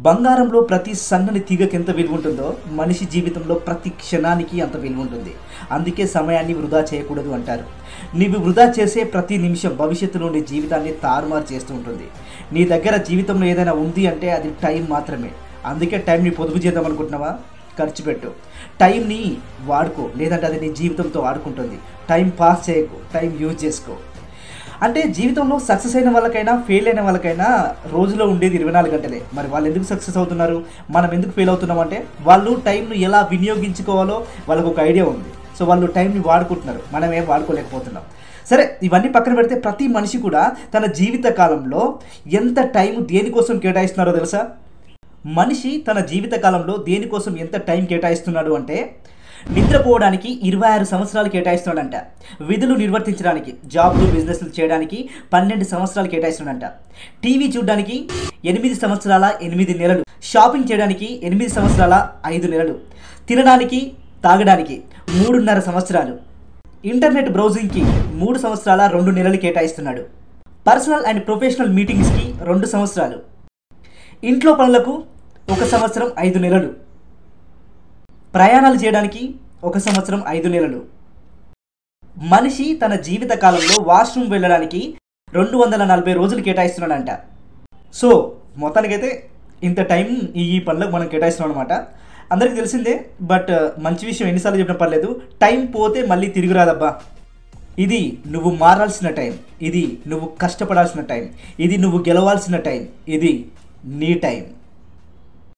బంగారంలో ప్రతి సన్నని తీగకి ఎంత విలువ ఉంటుందో మనిషి జీవితంలో ప్రతి క్షణానికి అంత విలువ ఉంటుంది. అందుకే సమయాన్ని వృధా చేయకూడదు అంటారు. నీవు వృధా చేసే ప్రతి నిమిషం భవిష్యత్తులో నీ జీవితాన్ని తారుమారు చేస్తూ ఉంటుంది. నీ దగ్గర జీవితంలో ఏదైనా ఉంది అంటే అది టైం మాత్రమే. అందుకే టైంని పొదుపు చేద్దాం అనుకుంటున్నావా? ఖర్చు పెట్టు. టైంని వాడుకో, లేదంటే అది నీ జీవితంతో ఆడుకుంటుంది. టైం పాస్ చేయకు, టైం యూజ్ చేసుకో. అంటే జీవితంలో సక్సెస్ అయిన వాళ్ళకైనా ఫెయిల్ అయిన వాళ్ళకైనా రోజులో ఉండేది 24 గంటలే. మరి వాళ్ళు ఎందుకు సక్సెస్ అవుతున్నారు, మనం ఎందుకు ఫెయిల్ అవుతున్నాం అంటే వాళ్ళు టైంను ఎలా వినియోగించుకోవాలో వాళ్ళకు ఒక ఐడియా ఉంది. సో వాళ్ళు టైంని వాడుకుంటున్నారు, మనం ఏం వాడుకోలేకపోతున్నాం. సరే, ఇవన్నీ పక్కన పెడితే ప్రతి మనిషి కూడా తన జీవిత కాలంలో ఎంత టైం దేనికోసం కేటాయిస్తున్నారో తెలుసా? మనిషి తన జీవిత కాలంలో దేనికోసం ఎంత టైం కేటాయిస్తున్నాడు అంటే నిద్రపోవడానికి 26 సంవత్సరాలు కేటాయిస్తున్నాడంట. విధులు నిర్వర్తించడానికి, జాబ్లు బిజినెస్లు చేయడానికి 12 సంవత్సరాలు కేటాయిస్తున్నాడంట. టీవీ చూడడానికి 8 సంవత్సరాల 8 నెలలు, షాపింగ్ చేయడానికి 8 సంవత్సరాల 5 నెలలు, తినడానికి తాగడానికి 3.5 సంవత్సరాలు, ఇంటర్నెట్ బ్రౌజింగ్కి 3 సంవత్సరాల 2 నెలలు కేటాయిస్తున్నాడు. పర్సనల్ అండ్ ప్రొఫెషనల్ మీటింగ్స్కి 2 సంవత్సరాలు, ఇంట్లో పనులకు 1 సంవత్సరం 5 నెలలు, ప్రయాణాలు చేయడానికి 1 సంవత్సరం 5 నెలలు. మనిషి తన జీవిత కాలంలో వాష్రూమ్ వెళ్ళడానికి 240 రోజులు కేటాయిస్తున్నాడంట. సో మొత్తానికైతే ఇంత టైం ఈ పనులకు మనం కేటాయిస్తున్నాం అనమాట. అందరికీ తెలిసిందే. బట్ మంచి విషయం ఎన్నిసార్లు చెప్పినా పర్లేదు, టైం పోతే మళ్ళీ తిరిగి రాదబ్బా. ఇది నువ్వు మారాల్సిన టైం, ఇది నువ్వు కష్టపడాల్సిన టైం, ఇది నువ్వు గెలవాల్సిన టైం, ఇది నీ టైం.